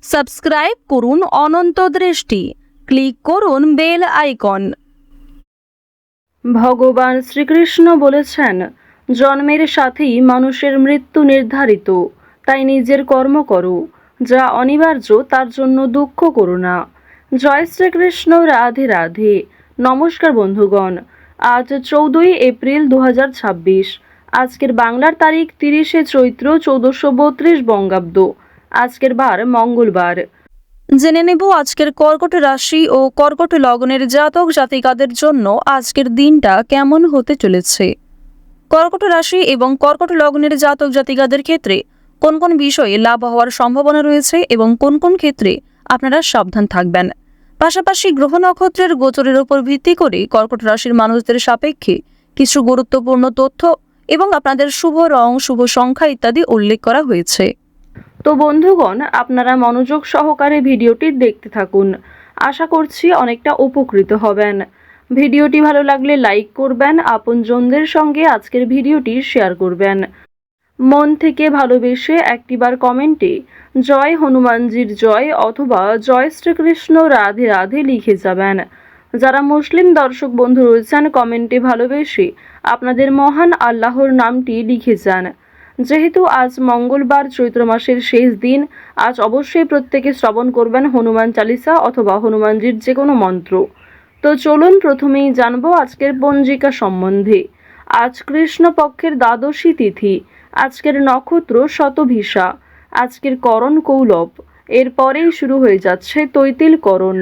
Subscribe করুন অনন্ত দৃষ্টি, click করুন বেল আইকন। ভগবান শ্রীকৃষ্ণ বলেছেন, জন্মের সাথেই মানুষের মৃত্যু নির্ধারিত, তাই নিজের কর্ম করো, যা অনিবার্য তার জন্য দুঃখ করো না। জয় শ্রীকৃষ্ণ, রাধে রাধে। নমস্কার বন্ধুগণ, আজ 14ই এপ্রিল 2026। আজকের বাংলার তারিখ 30শে চৈত্র 1432 বঙ্গাব্দ। আজকের বার মঙ্গলবার। জেনে নেব আজকের কর্কট রাশি ও কর্কট লগ্নের জাতক জাতিকাদের জন্য আজকের দিনটা কেমন হতে চলেছে। কর্কট রাশি এবং কর্কট লগ্নের জাতক জাতিকাদের ক্ষেত্রে কোন কোন বিষয়ে লাভ হওয়ার সম্ভাবনা রয়েছে এবং কোন কোন ক্ষেত্রে আপনারা সাবধান থাকবেন। পাশাপাশি গ্রহ নক্ষত্রের গোচরের উপর ভিত্তি করে কর্কট রাশির মানুষদের সাপেক্ষে কিছু গুরুত্বপূর্ণ তথ্য এবং আপনাদের শুভ রং, শুভ সংখ্যা ইত্যাদি উল্লেখ করা হয়েছে। তো বন্ধুগণ, আপনারা মনোযোগ সহকারে ভিডিওটি দেখতে থাকুন। আশা করছি অনেকটা উপকৃত হবেন। ভিডিওটি ভালো লাগলে লাইক করবেন, আপনজনদের সঙ্গে আজকের ভিডিওটি শেয়ার করবেন। মন থেকে ভালোবেসে একটিবার কমেন্টে জয় হনুমানজির জয় অথবা জয় শ্রীকৃষ্ণ রাধে রাধে লিখে যাবেন। যারা মুসলিম দর্শক বন্ধু রয়েছেন, কমেন্টে ভালোবেসে আপনাদের মহান আল্লাহর নামটি লিখে যান। যেহেতু আজ মঙ্গলবার, চৈত্র মাসের শেষ দিন, আজ অবশ্যই প্রত্যেকে শ্রবণ করবেন হনুমান চালিসা অথবা হনুমানজির যে কোনো মন্ত্র। তো চলুন প্রথমেই জানবো আজকের পঞ্জিকা সম্বন্ধে। আজ কৃষ্ণপক্ষের দ্বাদশী তিথি। আজকের নক্ষত্র শতভিসা। আজকের করণ কৌলব। এরপরেই শুরু হয়ে যাচ্ছে তৈতিল করণ।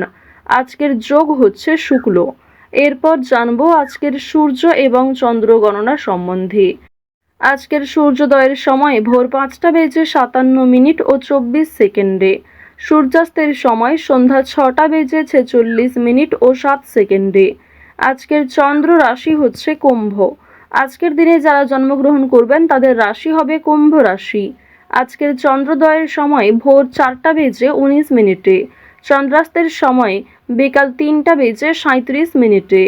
আজকের যোগ হচ্ছে শুক্ল। এরপর জানবো আজকের সূর্য এবং চন্দ্র গণনা সম্বন্ধে। আজকের সূর্যোদয়ের সময় ভোর 5টা বেজে 57 মিনিট ও 24 সেকেন্ডে। সূর্যাস্তের সময় সন্ধ্যা 6টা বেজে 46 মিনিট ও 7 সেকেন্ডে। আজকের চন্দ্র রাশি হচ্ছে কুম্ভ। আজকের দিনে যারা জন্মগ্রহণ করবেন তাদের রাশি হবে কুম্ভ রাশি। আজকের চন্দ্রোদয়ের সময় ভোর 4টা বেজে 19 মিনিটে। চন্দ্রাস্তের সময় বিকাল 3টা বেজে 37 মিনিটে।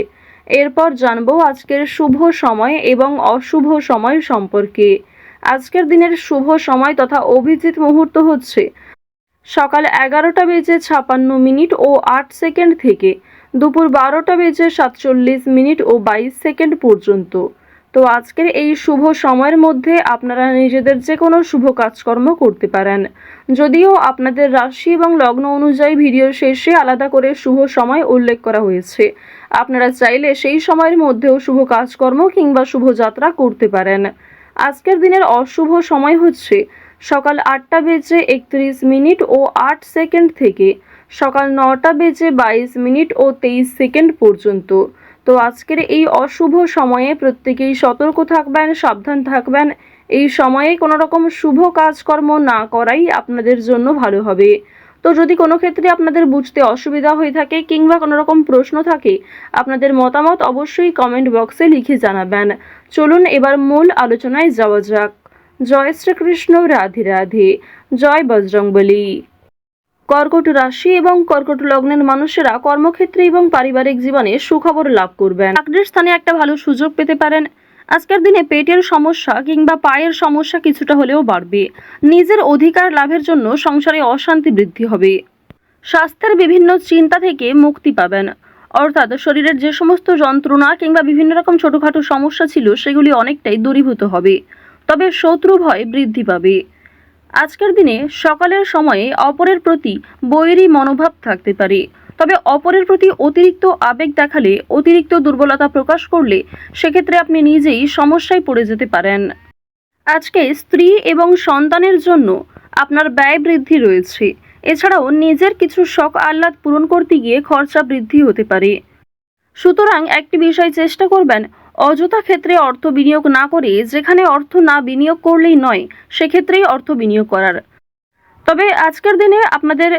এরপর জানবো আজকের শুভ সময় এবং অশুভ সময় সম্পর্কে। আজকের দিনের শুভ সময় তথা অভিজিৎ মুহূর্ত হচ্ছে সকাল 11টা বেজে 56 মিনিট ও 8 সেকেন্ড থেকে দুপুর 12টা বেজে 47 মিনিট ও 22 সেকেন্ড পর্যন্ত। তো আজকের এই শুভ সময়ের মধ্যে আপনারা নিজেদের যে কোনো শুভ কাজকর্ম করতে পারেন। যদিও আপনাদের রাশি এবং লগ্ন অনুযায়ী ভিডিওর শেষে আলাদা করে শুভ সময় উল্লেখ করা হয়েছে, আপনারা চাইলে সেই সময়ের মধ্যেও শুভ কাজকর্ম কিংবা শুভযাত্রা করতে পারেন। আজকের দিনের অশুভ সময় হচ্ছে সকাল 8টা বেজে 31 মিনিট ও 8 সেকেন্ড থেকে সকাল 9টা বেজে 22 মিনিট ও 23 সেকেন্ড পর্যন্ত। তো আজকের এই অশুভ সময়ে প্রত্যেকেই সতর্ক থাকবেন, সাবধান থাকবেন। এই সময়ে কোনো রকম শুভ কাজকর্ম না করাই আপনাদের জন্য ভালো হবে। তো যদি কোনো ক্ষেত্রে আপনাদের বুঝতে অসুবিধা হয়ে থাকে কিংবা কোনো রকম প্রশ্ন থাকে, আপনাদের মতামত অবশ্যই কমেন্ট বক্সে লিখে জানাবেন। চলুন এবার মূল আলোচনায় যাওয়া যাক। জয় শ্রীকৃষ্ণ, রাধে রাধে। জয় বজরংবলী। কর্কট রাশি এবং কর্কট লগ্নের মানুষেরা কর্মক্ষেত্রে এবং পারিবারিক জীবনে সুখবর লাভ করবেন। চাকরির স্থানে একটা ভালো সুযোগ পেতে পারেন। আজকের দিনে পেটের সমস্যা কিংবা পায়ের সমস্যা কিছুটা হলেও বাড়বে। নিজের অধিকার লাভের জন্য সংসারে অশান্তি বৃদ্ধি হবে। স্বাস্থ্যের বিভিন্ন চিন্তা থেকে মুক্তি পাবেন, অর্থাৎ শরীরের যে সমস্ত যন্ত্রণা কিংবা বিভিন্ন রকম ছোটখাটো সমস্যা ছিল সেগুলি অনেকটাই দূরীভূত হবে। তবে শত্রু ভয় বৃদ্ধি পাবে। আজকের দিনে সকালের সময়ে অপরের প্রতি বৈরী মনোভাব থাকতে পারে। তবে অপরের প্রতি অতিরিক্ত আবেগ দেখালে, অতিরিক্ত দুর্বলতা প্রকাশ করলে সেক্ষেত্রে আপনি নিজেই সমস্যায় পড়ে যেতে পারেন। আজকে স্ত্রী এবং সন্তানের জন্য আপনার ব্যয় বৃদ্ধি রয়েছে। এছাড়াও নিজের কিছু শখ আহ্লাদ পূরণ করতে গিয়ে খরচা বৃদ্ধি হতে পারে। সুতরাং একটি বিষয় চেষ্টা করবেন, অযথা ক্ষেত্রে অর্থ বিনিয়োগ না করে যেখানে অর্থ না বিনিয়োগ করলেই নয় সেক্ষেত্রেই অর্থ বিনিয়োগ করার। তবে আজকের দিনে আপনাদের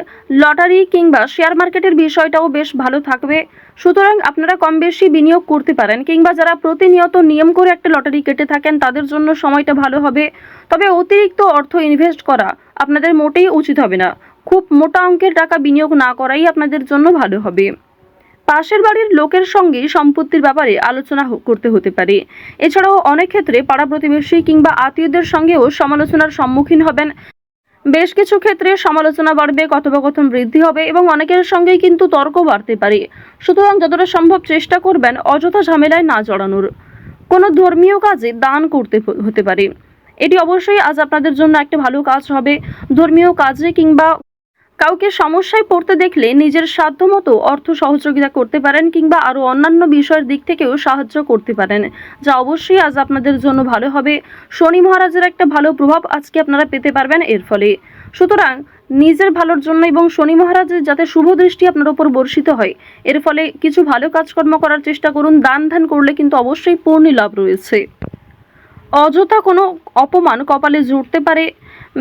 লটারি কিংবা শেয়ার মার্কেটের বিষয়টাও বেশ ভালো থাকবে। সুতরাং আপনারা কম বেশি বিনিয়োগ করতে পারেন, কিংবা যারা প্রতিনিয়ত নিয়ম করে একটা লটারি কেটে থাকেন তাদের জন্য সময়টা ভালো হবে। তবে অতিরিক্ত অর্থ ইনভেস্ট করা আপনাদের মোটেই উচিত হবে না। খুব মোটা অঙ্কের টাকা বিনিয়োগ না করাই আপনাদের জন্য ভালো হবে। পাশের বাড়ির লোকের সঙ্গে সম্পত্তির ব্যাপারে আলোচনা করতে হতে পারে। এছাড়াও অনেক ক্ষেত্রে পাড়া প্রতিবেশী কিংবা আত্মীয়দের সঙ্গেও সমালোচনার সম্মুখীন হবেন। বেশ কিছু ক্ষেত্রে সমালোচনা বাড়বে, কথোপকথন বৃদ্ধি হবে এবং অনেকের সঙ্গেই কিন্তু তর্ক বাড়তে পারে। সুতরাং যতটা সম্ভব চেষ্টা করবেন অযথা ঝামেলায় না জড়ানোর। কোনো ধর্মীয় কাজে দান করতে হতে পারে। এটি অবশ্যই আজ আপনাদের জন্য একটা ভালো কাজ হবে। ধর্মীয় কাজে কিংবা কাউকে সমস্যায় পড়তে দেখলে নিজের সাধ্যমতো অর্থ সহযোগিতা করতে পারেন কিংবা আরও অন্যান্য বিষয়ের দিক থেকেও সাহায্য করতে পারেন, যা অবশ্যই আজ আপনাদের জন্য ভালো হবে। শনি মহারাজের একটা ভালো প্রভাব আজকে আপনারা পেতে পারবেন এর ফলে। সুতরাং নিজের ভালোর জন্য এবং শনি মহারাজের যাতে শুভ দৃষ্টি আপনার উপর বর্ষিত হয়, এর ফলে কিছু ভালো কাজকর্ম করার চেষ্টা করুন। দান ধ্যান করলে কিন্তু অবশ্যই পূর্ণ লাভ রয়েছে। অযথা কোনো অপমান কপালে জুটতে পারে।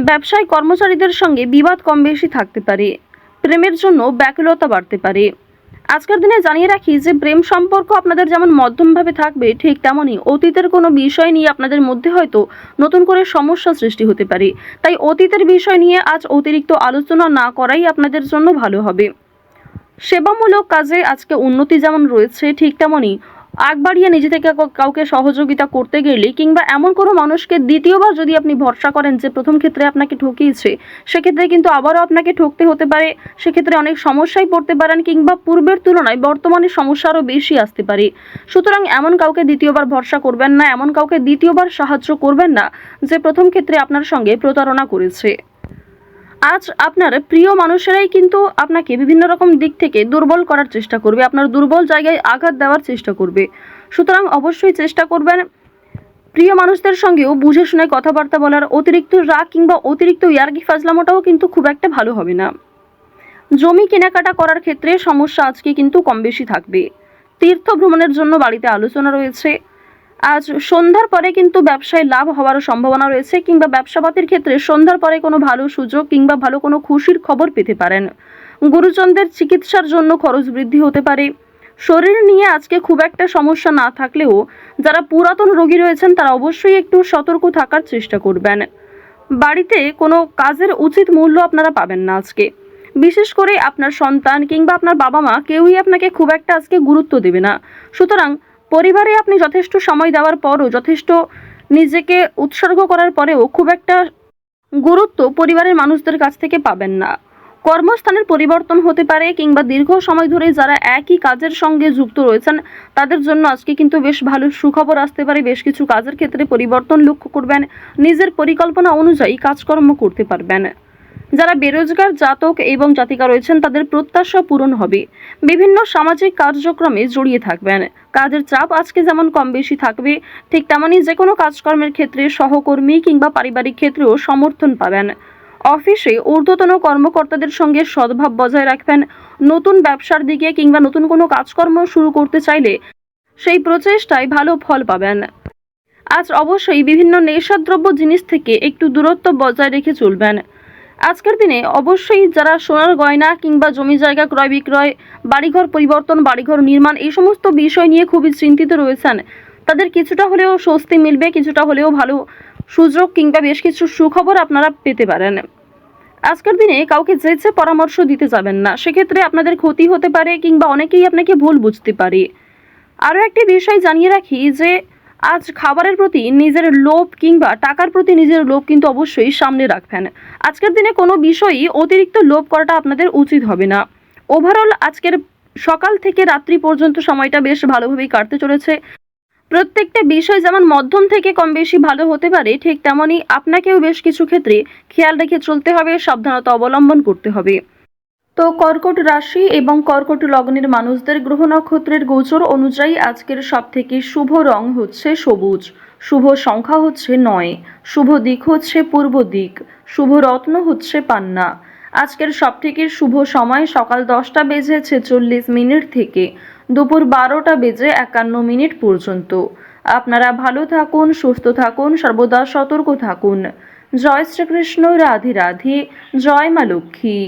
ব্যবসায় কর্মচারীদের সঙ্গে বিবাদ কম বেশি থাকতে পারে। প্রেমের জন্য ব্যাকুলতা বাড়তে পারে। আজকের দিনে জানিয়ে রাখি যে প্রেম সম্পর্ক আপনাদের যেমন মধ্যমভাবে থাকবে, ঠিক তেমনই অতীতের কোনো বিষয় নিয়ে আপনাদের মধ্যে হয়তো নতুন করে সমস্যা সৃষ্টি হতে পারে। তাই অতীতের বিষয় নিয়ে আজ অতিরিক্ত আলোচনা না করাই আপনাদের জন্য ভালো হবে। সেবামূলক কাজে আজকে উন্নতি যেমন রয়েছে, ঠিক তেমনই আগ বাড়িয়ে নিজে থেকে কাউকে সহযোগিতা করতে গেলে কিংবা এমন কোনো মানুষকে দ্বিতীয়বার যদি আপনি ভরসা করেন যে প্রথম ক্ষেত্রে আপনাকে ঠকিয়েছে, সেক্ষেত্রে কিন্তু আবারও আপনাকে ঠকতে হতে পারে। সেক্ষেত্রে অনেক সমস্যায় পড়তে পারেন কিংবা পূর্বের তুলনায় বর্তমানে সমস্যা আরও বেশি আসতে পারে। সুতরাং এমন কাউকে দ্বিতীয়বার ভরসা করবেন না, এমন কাউকে দ্বিতীয়বার সাহায্য করবেন না যে প্রথম ক্ষেত্রে আপনার সঙ্গে প্রতারণা করেছে। আজ আপনার প্রিয় মানুষেরাই কিন্তু আপনাকে বিভিন্ন রকম দিক থেকে দুর্বল করার চেষ্টা করবে, আপনার দুর্বল জায়গায় আঘাত দেওয়ার চেষ্টা করবে। সুতরাং অবশ্যই চেষ্টা করবেন প্রিয় মানুষদের সঙ্গেও বুঝে শুনে কথাবার্তা বলার। অতিরিক্ত রাগ কিংবা অতিরিক্ত ইয়ার্কি ফাজলামোটাও কিন্তু খুব একটা ভালো হবে না। জমি কেনাকাটা করার ক্ষেত্রে সমস্যা আজকে কিন্তু কম বেশি থাকবে। তীর্থ ভ্রমণের জন্য বাড়িতে আলোচনা রয়েছে। আজ সন্ধ্যার পরে কিন্তু ব্যবসায় লাভ হওয়ার সম্ভাবনা রয়েছে কিংবা ব্যবসাপাতির ক্ষেত্রে সন্ধ্যার পরে কোনো ভালো সুযোগ কিংবা ভালো কোনো খুশির খবর পেতে পারেন। গুরুজনদের চিকিৎসার জন্য খরচ বৃদ্ধি হতে পারে। শরীর নিয়ে আজকে খুব একটা সমস্যা না থাকলেও যারা পুরাতন রোগী রয়েছেন তারা অবশ্যই একটু সতর্ক থাকার চেষ্টা করবেন। বাড়িতে কোনো কাজের উচিত মূল্য আপনারা পাবেন না আজকে। বিশেষ করে আপনার সন্তান কিংবা আপনার বাবা মা কেউই আপনাকে খুব একটা আজকে গুরুত্ব দেবে না। সুতরাং পরিবারে আপনি যথেষ্ট সময় দেওয়ার পরও, যথেষ্ট নিজেকে উৎসর্গ করার পরেও খুব একটা গুরুত্ব পরিবারের মানুষদের কাছ থেকে পাবেন না। কর্মস্থানের পরিবর্তন হতে পারে কিংবা দীর্ঘ সময় ধরে যারা একই কাজের সঙ্গে যুক্ত রয়েছেন তাদের জন্য আজকে কিন্তু বেশ ভালো সুখবর আসতে পারে। বেশ কিছু কাজের ক্ষেত্রে পরিবর্তন লক্ষ্য করবেন। নিজের পরিকল্পনা অনুযায়ী কাজকর্ম করতে পারবেন। যারা বেরোজগার জাতক এবং জাতিকা রয়েছেন তাদের প্রত্যাশা পূরণ হবে। বিভিন্ন সামাজিক কার্যক্রমে জড়িয়ে থাকবেন। কাজের চাপ আজকে যেমন কম বেশি থাকবে, ঠিক তেমনই যে কোনো কাজকর্মের ক্ষেত্রে সহকর্মী কিংবা পারিবারিক ক্ষেত্রেও সমর্থন পাবেন। অফিসে ঊর্ধ্বতন কর্মকর্তাদের সঙ্গে সদ্ভাব বজায় রাখবেন। নতুন ব্যবসার দিকে কিংবা নতুন কোনো কাজকর্ম শুরু করতে চাইলে সেই প্রচেষ্টায় ভালো ফল পাবেন। আজ অবশ্যই বিভিন্ন নেশাদ্রব্য জিনিস থেকে একটু দূরত্ব বজায় রেখে চলবেন। আজকের দিনে অবশ্যই যারা সোনার গয়না কিংবা জমি জায়গা ক্রয় বিক্রয়, বাড়িঘর পরিবর্তন, বাড়িঘর নির্মাণ এই সমস্ত বিষয় নিয়ে খুবই চিন্তিত রয়েছেন, তাদের কিছুটা হলেও স্বস্তি মিলবে, কিছুটা হলেও ভালো সুযোগ কিংবা বেশ কিছু সুখবর আপনারা পেতে পারেন। আজকের দিনে কাউকে যেচে পরামর্শ দিতে যাবেন না, সেক্ষেত্রে আপনাদের ক্ষতি হতে পারে কিংবা অনেকেই আপনাকে ভুল বুঝতে পারে। আরও একটি বিষয় জানিয়ে রাখি যে আজ খাবারের প্রতি নিজের লোভ কিংবা টাকার প্রতি নিজের লোভ কিন্তু অবশ্যই সামনে রাখবেন। আজকের দিনে কোনো বিষয়ই অতিরিক্ত লোভ করাটা আপনাদের উচিত হবে না। ওভারঅল আজকের সকাল থেকে রাত্রি পর্যন্ত সময়টা বেশ ভালোভাবেই কাটতে চলেছে। প্রত্যেকটা বিষয় যেমন মধ্যম থেকে কম বেশি ভালো হতে পারে, ঠিক তেমনই আপনাকেও বেশ কিছু ক্ষেত্রে খেয়াল রেখে চলতে হবে, সাবধানতা অবলম্বন করতে হবে। তো কর্কট রাশি এবং কর্কট লগ্নের মানুষদের গ্রহ নক্ষত্রের গোচর অনুযায়ী আজকের সবথেকে শুভ রং হচ্ছে সবুজ, শুভ সংখ্যা হচ্ছে 9, শুভ দিক হচ্ছে পূর্ব দিক, শুভ রত্ন হচ্ছে পান্না। আজকের সবথেকে শুভ সময় সকাল 10টা বেজে 46 মিনিট থেকে দুপুর 12টা বেজে 51 মিনিট পর্যন্ত। আপনারা ভালো থাকুন, সুস্থ থাকুন, সর্বদা সতর্ক থাকুন। জয় শ্রীকৃষ্ণ, রাধে রাধে, জয় মা লক্ষ্মী।